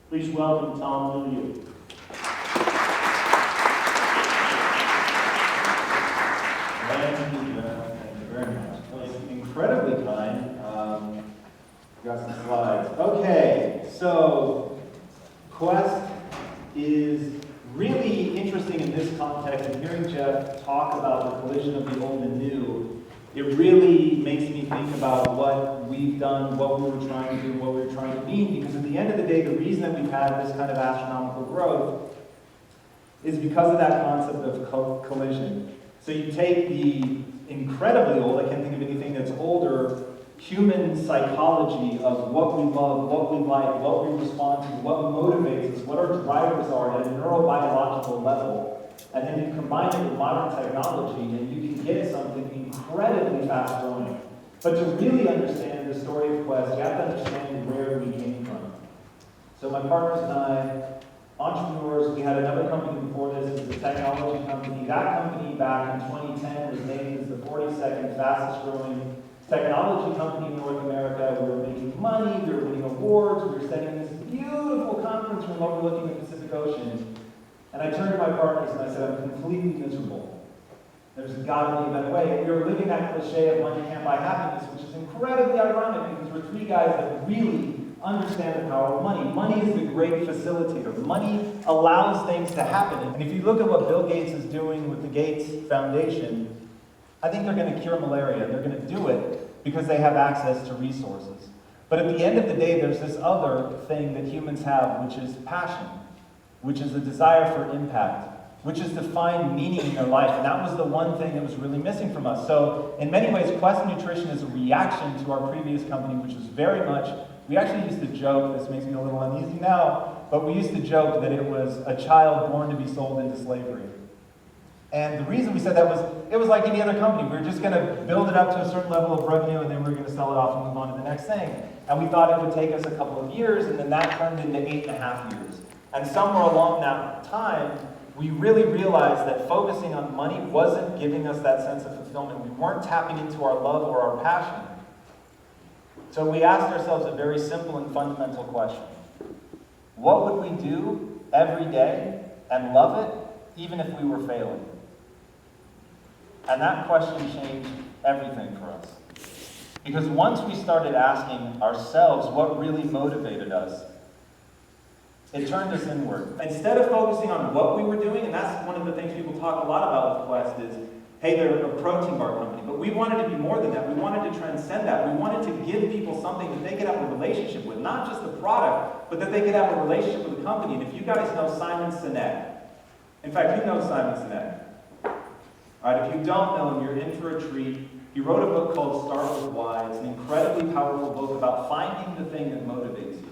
Please welcome Tom Bilyeu. Thank you very much. Well, it's incredibly kind. Got some slides. Okay, so Quest is really interesting in this context, and hearing Jeff talk about the collision of the old and new, it really makes me think about what we've done, what we were trying to do, what we were trying to mean, because at the end of the day, the reason that we've had this kind of astronomical growth is because of that concept of collision. So you take the incredibly old, I can't think of anything that's older, human psychology of what we love, what we like, what we respond to, what motivates us, what our drivers are at a neurobiological level, and then you combine it with modern technology and you can get something incredibly fast growing. But to really understand the story of Quest, you have to understand where we came from. So my partners and I, entrepreneurs, we had another company before this, it was a technology company. That company back in 2010 was named as the 42nd fastest growing technology company in North America. We were making money, we were winning awards, we were setting this beautiful conference room overlooking the Pacific Ocean. And I turned to my partners and I said, I'm completely miserable. There's got to be a better way. And we were living that cliche of money can't buy happiness, which is incredibly ironic because we're three guys that really understand the power of money. Money is the great facilitator. Money allows things to happen. And if you look at what Bill Gates is doing with the Gates Foundation, I think they're going to cure malaria. They're going to do it because they have access to resources. But at the end of the day, there's this other thing that humans have, which is passion, which is a desire for impact, which is to find meaning in their life. And that was the one thing that was really missing from us. So in many ways, Quest Nutrition is a reaction to our previous company, which was very much, we actually used to joke, this makes me a little uneasy now, but we used to joke that it was a child born to be sold into slavery. And the reason we said that was, it was like any other company. We were just going to build it up to a certain level of revenue, and then we were going to sell it off and move on to the next thing. And we thought it would take us a couple of years, and then that turned into 8.5 years. And somewhere along that time, we really realized that focusing on money wasn't giving us that sense of fulfillment. We weren't tapping into our love or our passion. So we asked ourselves a very simple and fundamental question. What would we do every day and love it, even if we were failing? And that question changed everything for us. Because once we started asking ourselves what really motivated us, it turned us inward. Instead of focusing on what we were doing, and that's one of the things people talk a lot about with Quest is, hey, they're a protein bar company. But we wanted to be more than that. We wanted to transcend that. We wanted to give people something that they could have a relationship with. Not just the product, but that they could have a relationship with the company. And if you guys know Simon Sinek, in fact, you know Simon Sinek. All right, if you don't know him, you're in for a treat. He wrote a book called Start With Why. It's an incredibly powerful book about finding the thing that motivates you.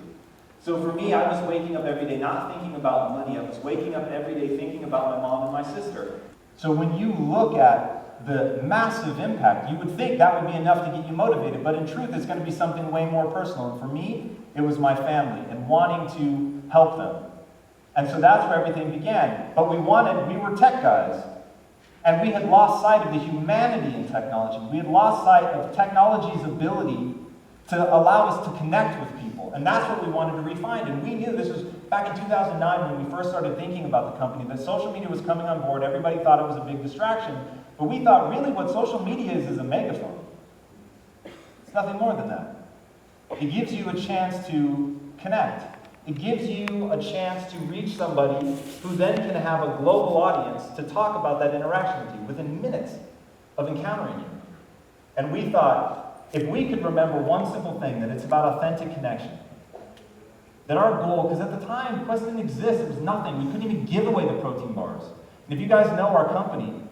So for me, I was waking up every day not thinking about money. I was waking up every day thinking about my mom and my sister. So when you look at the massive impact, you would think that would be enough to get you motivated. But in truth, it's going to be something way more personal. And for me, it was my family and wanting to help them. And so that's where everything began. But we were tech guys. And we had lost sight of the humanity in technology. We had lost sight of technology's ability to allow us to connect with people. And that's what we wanted to refine. And we knew this was back in 2009 when we first started thinking about the company, that social media was coming on board. Everybody thought it was a big distraction. But we thought really what social media is a megaphone. It's nothing more than that. It gives you a chance to connect. It gives you a chance to reach somebody who then can have a global audience to talk about that interaction with you within minutes of encountering you. And we thought, if we could remember one simple thing, that it's about authentic connection. That our goal, because at the time, Quest didn't exist, it was nothing. We couldn't even give away the protein bars. And if you guys know our company,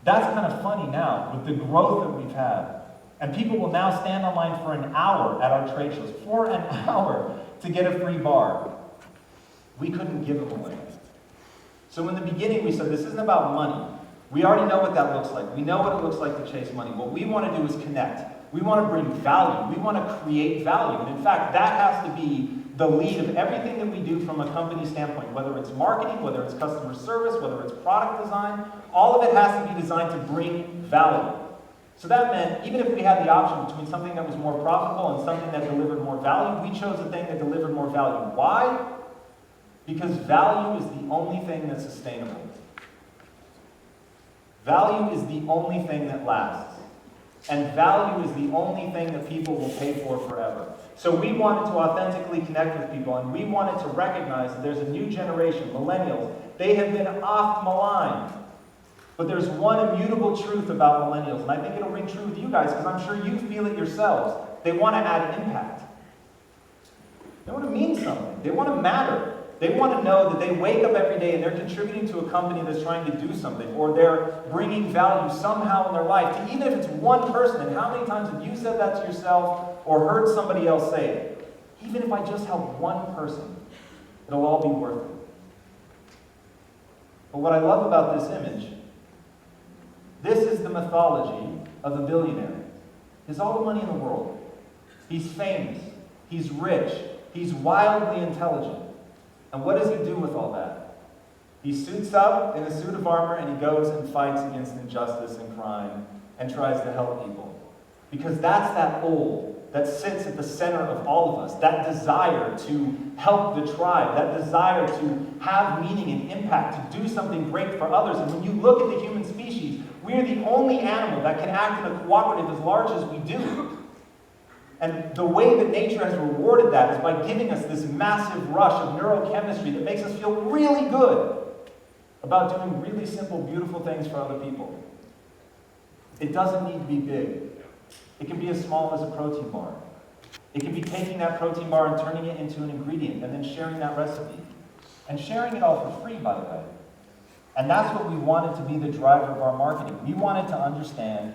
that's kind of funny now with the growth that we've had. And people will now stand online for an hour at our trade shows, for an hour, to get a free bar. We couldn't give them away. So in the beginning we said, this isn't about money. We already know what that looks like. We know what it looks like to chase money. What we want to do is connect. We want to bring value. We want to create value. And in fact, that has to be the lead of everything that we do from a company standpoint, whether it's marketing, whether it's customer service, whether it's product design, all of it has to be designed to bring value. So that meant, even if we had the option between something that was more profitable and something that delivered more value, we chose the thing that delivered more value. Why? Because value is the only thing that's sustainable. Value is the only thing that lasts. And value is the only thing that people will pay for forever. So we wanted to authentically connect with people, and we wanted to recognize that there's a new generation, millennials. They have been oft maligned. But there's one immutable truth about millennials, and I think it'll ring true with you guys, because I'm sure you feel it yourselves. They want to add an impact. They want to mean something. They want to matter. They want to know that they wake up every day and they're contributing to a company that's trying to do something, or they're bringing value somehow in their life, to, even if it's one person. And how many times have you said that to yourself or heard somebody else say it? Even if I just help one person, it'll all be worth it. But what I love about this image, this is the mythology of a billionaire. He has all the money in the world. He's famous. He's rich. He's wildly intelligent. And what does he do with all that? He suits up in a suit of armor and he goes and fights against injustice and crime and tries to help people. Because that's that old that sits at the center of all of us, that desire to help the tribe, that desire to have meaning and impact, to do something great for others. And when you look at the human species, we're the only animal that can act in a cooperative as large as we do. And the way that nature has rewarded that is by giving us this massive rush of neurochemistry that makes us feel really good about doing really simple, beautiful things for other people. It doesn't need to be big. It can be as small as a protein bar. It can be taking that protein bar and turning it into an ingredient and then sharing that recipe. And sharing it all for free, by the way. And that's what we wanted to be the driver of our marketing. We wanted to understand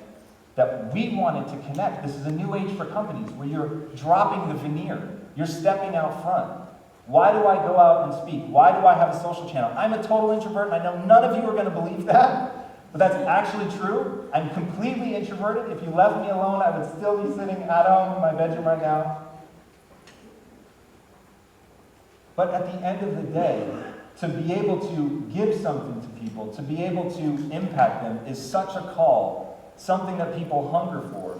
that we wanted to connect. This is a new age for companies where you're dropping the veneer. You're stepping out front. Why do I go out and speak? Why do I have a social channel? I'm a total introvert, and I know none of you are going to believe that, but that's actually true. I'm completely introverted. If you left me alone, I would still be sitting at home in my bedroom right now. But at the end of the day, to be able to give something to people, to be able to impact them is such a call. Something that people hunger for,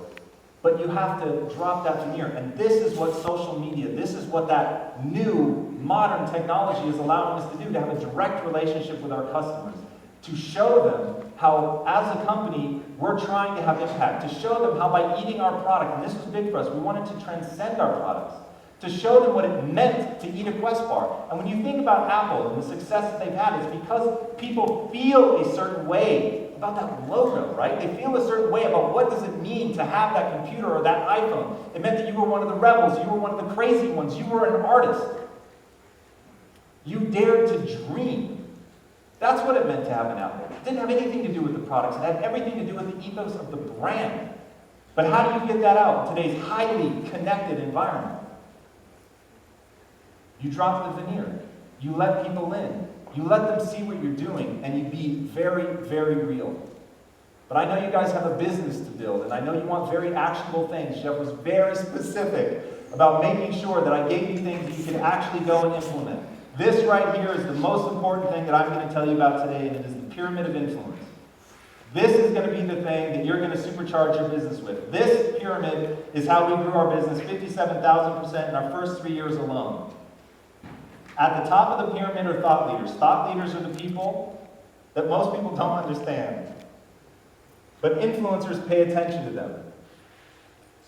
but you have to drop that veneer. And this is what social media, this is what that new modern technology is allowing us to do, to have a direct relationship with our customers, to show them how, as a company, we're trying to have impact, to show them how by eating our product, and this was big for us, we wanted to transcend our products, to show them what it meant to eat a Quest bar. And when you think about Apple and the success that they've had, it's because people feel a certain way about that logo, right? They feel a certain way about what does it mean to have that computer or that iPhone. It meant that you were one of the rebels, you were one of the crazy ones, you were an artist. You dared to dream. That's what it meant to have an Apple. It didn't have anything to do with the products, it had everything to do with the ethos of the brand. But how do you get that out in today's highly connected environment? You drop the veneer. You let people in. You let them see what you're doing, and you be very, very real. But I know you guys have a business to build, and I know you want very actionable things. Jeff was very specific about making sure that I gave you things that you can actually go and implement. This right here is the most important thing that I'm going to tell you about today, and it is the pyramid of influence. This is going to be the thing that you're going to supercharge your business with. This pyramid is how we grew our business 57,000% in our first 3 years alone. At the top of the pyramid are thought leaders. Thought leaders are the people that most people don't understand. But influencers pay attention to them.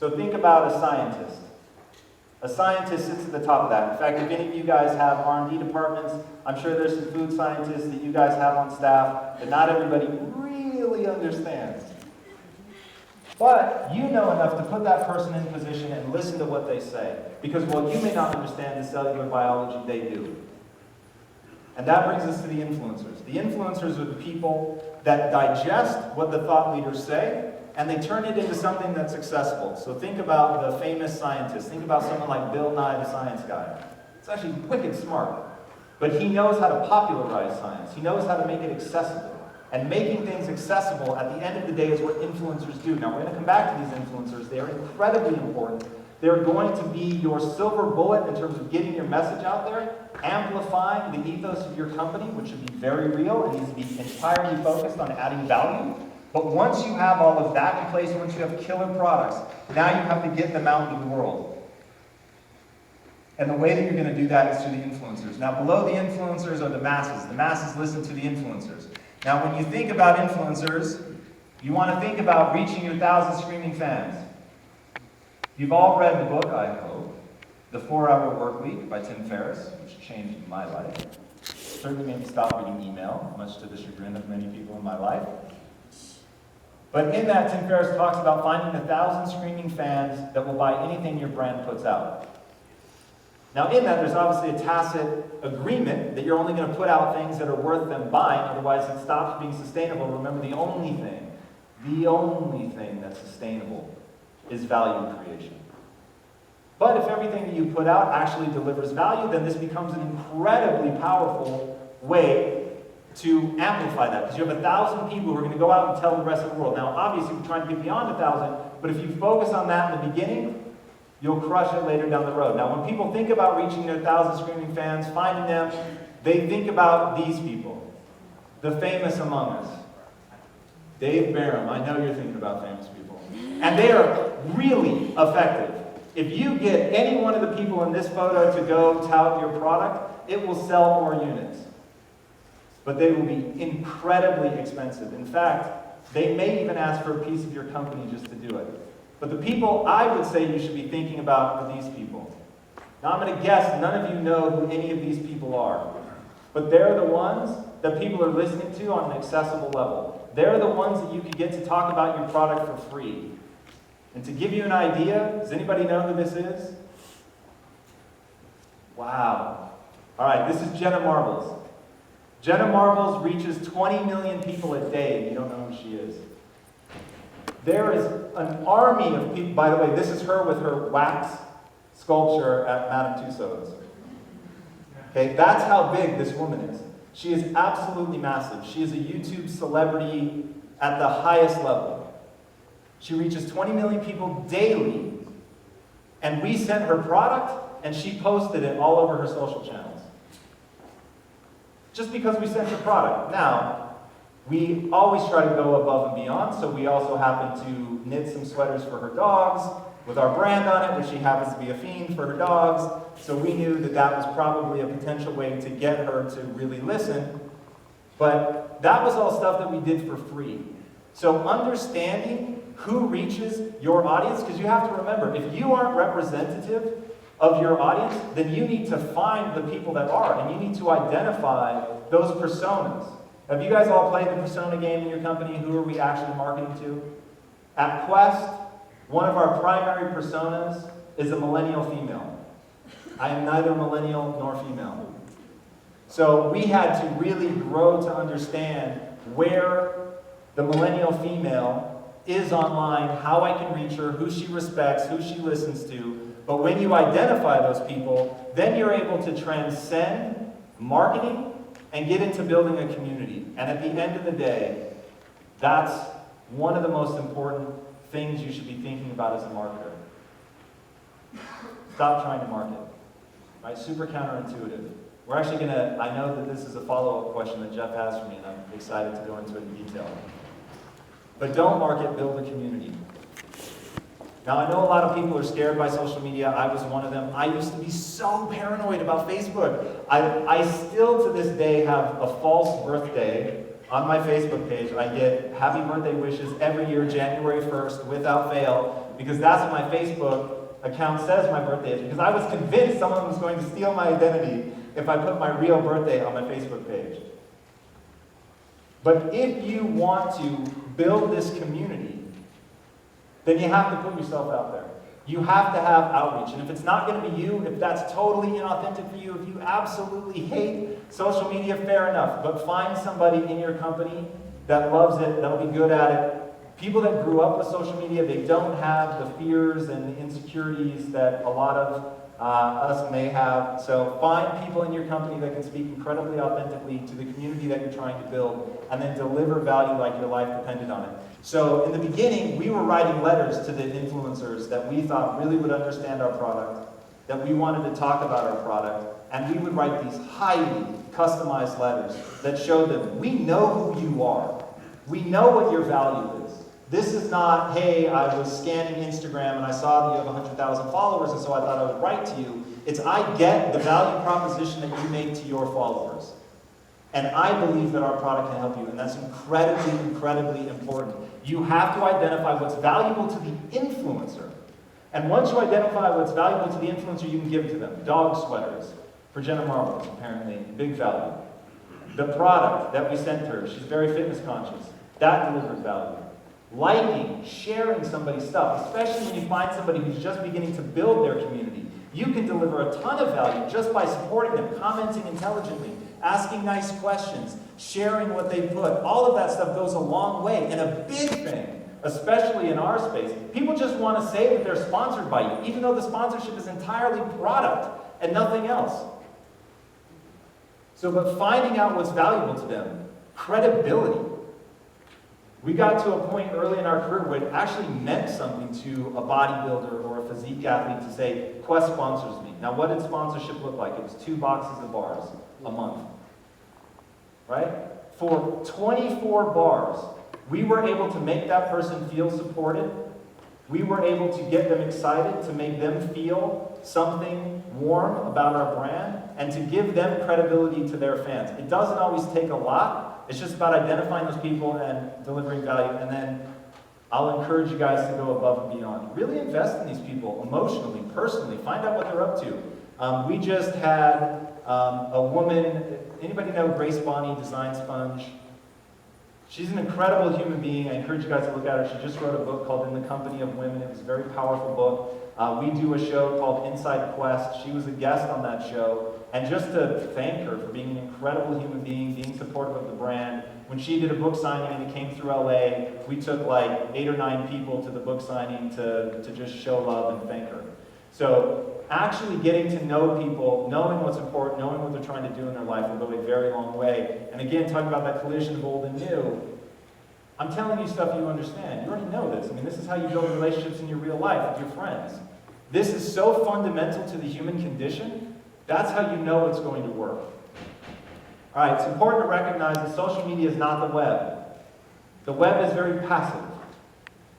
So think about a scientist. A scientist sits at the top of that. In fact, if any of you guys have R&D departments, I'm sure there's some food scientists that you guys have on staff that not everybody really understands. But you know enough to put that person in position and listen to what they say. Because while you may not understand the cellular biology, they do. And that brings us to the influencers. The influencers are the people that digest what the thought leaders say, and they turn it into something that's accessible. So think about the famous scientists. Think about someone like Bill Nye, the science guy. It's actually wicked smart. But he knows how to popularize science. He knows how to make it accessible. And making things accessible at the end of the day is what influencers do. Now, we're going to come back to these influencers. They are incredibly important. They're going to be your silver bullet in terms of getting your message out there, amplifying the ethos of your company, which should be very real and needs to be entirely focused on adding value. But once you have all of that in place, once you have killer products, now you have to get them out into the world. And the way that you're going to do that is through the influencers. Now, below the influencers are the masses. The masses listen to the influencers. Now, when you think about influencers, you want to think about reaching your 1,000 screaming fans. You've all read the book, I hope, The 4-Hour Workweek by Tim Ferriss, which changed my life. Certainly made me stop reading email, much to the chagrin of many people in my life. But in that, Tim Ferriss talks about finding 1,000 screaming fans that will buy anything your brand puts out. Now in that, there's obviously a tacit agreement that you're only going to put out things that are worth them buying, otherwise it stops being sustainable. Remember, the only thing that's sustainable is value creation. But if everything that you put out actually delivers value, then this becomes an incredibly powerful way to amplify that. Because you have 1,000 people who are going to go out and tell the rest of the world. Now, obviously, we're trying to get beyond 1,000, but if you focus on that in the beginning, you'll crush it later down the road. Now, when people think about reaching their 1,000 screaming fans, finding them, they think about these people, the famous among us. Dave Barham, I know you're thinking about famous people. And they are really effective. If you get any one of the people in this photo to go tout your product, it will sell more units. But they will be incredibly expensive. In fact, they may even ask for a piece of your company just to do it. But the people I would say you should be thinking about are these people. Now I'm going to guess none of you know who any of these people are. But they're the ones that people are listening to on an accessible level. They're the ones that you could get to talk about your product for free. And to give you an idea, does anybody know who this is? Wow. All right, this is Jenna Marbles. Jenna Marbles reaches 20 million people a day, and you don't know who she is. There is an army of people. By the way, this is her with her wax sculpture at Madame Tussauds. Okay, that's how big this woman is. She is absolutely massive. She is a YouTube celebrity at the highest level. She reaches 20 million people daily, and we sent her product, and she posted it all over her social channels. Just because we sent her product. Now, we always try to go above and beyond, so we also happen to knit some sweaters for her dogs with our brand on it, which she happens to be a fiend for her dogs, so we knew that that was probably a potential way to get her to really listen. But that was all stuff that we did for free. So understanding who reaches your audience, because you have to remember, if you aren't representative of your audience, then you need to find the people that are, and you need to identify those personas. Have you guys all played the persona game in your company? Who are we actually marketing to? At Quest, one of our primary personas is a millennial female. I am neither millennial nor female. So we had to really grow to understand where the millennial female is online, how I can reach her, who she respects, who she listens to. But when you identify those people, then you're able to transcend marketing and get into building a community. And at the end of the day, that's one of the most important things you should be thinking about as a marketer. Stop trying to market. Right? Super counterintuitive. We're actually going to, I know that this is a follow-up question that Jeff has for me, and I'm excited to go into it in detail. But don't market, build a community. Now, I know a lot of people are scared by social media. I was one of them. I used to be so paranoid about Facebook. I still, to this day, have a false birthday on my Facebook page. I get happy birthday wishes every year, January 1st, without fail, because that's what my Facebook account says my birthday is, because I was convinced someone was going to steal my identity if I put my real birthday on my Facebook page. But if you want to build this community, then you have to put yourself out there. You have to have outreach. And if it's not going to be you, if that's totally inauthentic for you, if you absolutely hate social media, fair enough. But find somebody in your company that loves it, that'll be good at it. People that grew up with social media, they don't have the fears and the insecurities that a lot of us may have. So find people in your company that can speak incredibly authentically to the community that you're trying to build, and then deliver value like your life depended on it. So in the beginning, we were writing letters to the influencers that we thought really would understand our product, that we wanted to talk about our product, and we would write these highly customized letters that showed them, we know who you are. We know what your value is. This is not, hey, I was scanning Instagram and I saw that you have 100,000 followers, and so I thought I would write to you. It's I get the value proposition that you make to your followers. And I believe that our product can help you, and that's incredibly, incredibly important. You have to identify what's valuable to the influencer. And once you identify what's valuable to the influencer, you can give it to them. Dog sweaters for Jenna Marbles, apparently, big value. The product that we sent her, she's very fitness conscious. That delivers value. Liking, sharing somebody's stuff, especially when you find somebody who's just beginning to build their community. You can deliver a ton of value just by supporting them, commenting intelligently, asking nice questions, sharing what they put. All of that stuff goes a long way. And a big thing, especially in our space, people just want to say that they're sponsored by you, even though the sponsorship is entirely product and nothing else. So, but finding out what's valuable to them, credibility. We got to a point early in our career where it actually meant something to a bodybuilder or a physique athlete to say, Quest sponsors me. Now, what did sponsorship look like? It was 2 boxes of bars a month. Right? For 24 bars, we were able to make that person feel supported. We were able to get them excited, to make them feel something warm about our brand, and to give them credibility to their fans. It doesn't always take a lot. It's just about identifying those people and delivering value. And then I'll encourage you guys to go above and beyond. Really invest in these people emotionally, personally. Find out what they're up to. We just had a woman, anybody know Grace Bonney, Design Sponge? She's an incredible human being. I encourage you guys to look at her. She just wrote a book called In the Company of Women. It was a very powerful book. We do a show called Inside Quest. She was a guest on that show. And just to thank her for being an incredible human being, being supportive of the brand. When she did a book signing and it came through LA, we took like 8 or 9 people to the book signing to just show love and thank her. So actually getting to know people, knowing what's important, knowing what they're trying to do in their life will go a very long way. And again, talking about that collision of old and new, I'm telling you stuff you understand. You already know this. I mean, this is how you build relationships in your real life with your friends. This is so fundamental to the human condition. That's how you know it's going to work. All right, it's important to recognize that social media is not the web. The web is very passive.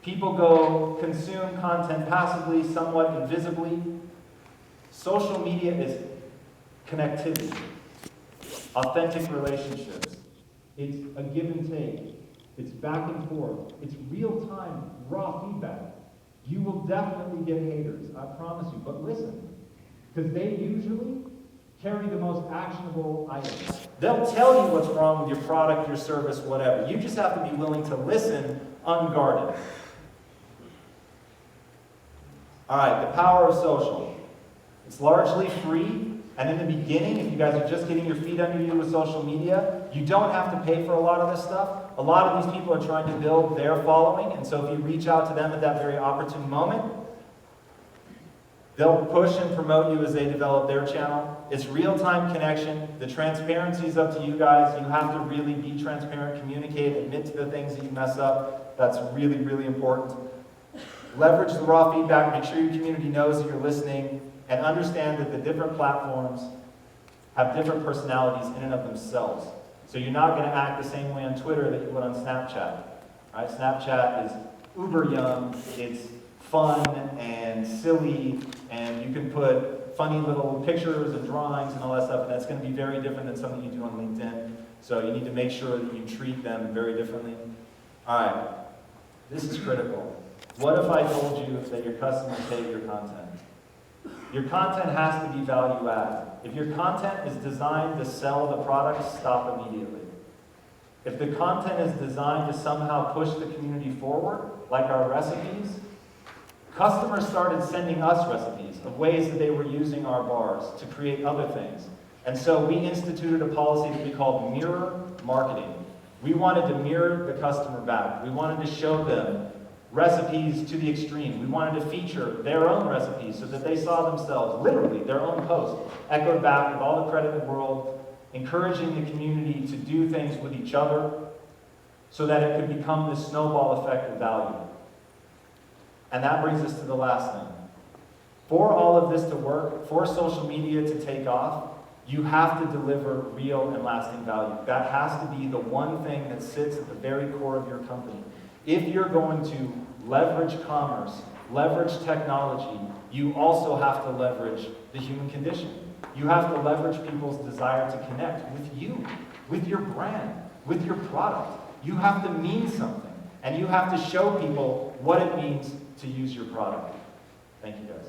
People go consume content passively, somewhat invisibly. Social media is connectivity, authentic relationships. It's a give and take. It's back and forth. It's real-time, raw feedback. You will definitely get haters, I promise you. But listen, because they usually carry the most actionable items. They'll tell you what's wrong with your product, your service, whatever. You just have to be willing to listen unguarded. All right, the power of social. It's largely free, and in the beginning, if you guys are just getting your feet under you with social media, you don't have to pay for a lot of this stuff. A lot of these people are trying to build their following, and so if you reach out to them at that very opportune moment, they'll push and promote you as they develop their channel. It's real-time connection. The transparency is up to you guys. You have to really be transparent, communicate, admit to the things that you mess up. That's really, really important. Leverage the raw feedback. Make sure your community knows that you're listening, and understand that the different platforms have different personalities in and of themselves. So you're not going to act the same way on Twitter that you would on Snapchat. Right? Snapchat is uber young. It's fun and silly, and you can put funny little pictures and drawings and all that stuff, and that's going to be very different than something you do on LinkedIn. So you need to make sure that you treat them very differently. All right, this is critical. What if I told you that your customers hate your content? Your content has to be value add. If your content is designed to sell the product, stop immediately. If the content is designed to somehow push the community forward, like our recipes, customers started sending us recipes of ways that they were using our bars to create other things. And so we instituted a policy that we called mirror marketing. We wanted to mirror the customer back. We wanted to show them recipes to the extreme. We wanted to feature their own recipes so that they saw themselves, literally, their own post, echoed back with all the credit in the world, encouraging the community to do things with each other so that it could become this snowball effect of value. And that brings us to the last thing. For all of this to work, for social media to take off, you have to deliver real and lasting value. That has to be the one thing that sits at the very core of your company. If you're going to leverage commerce, leverage technology, you also have to leverage the human condition. You have to leverage people's desire to connect with you, with your brand, with your product. You have to mean something, and you have to show people what it means to use your product. Thank you, guys.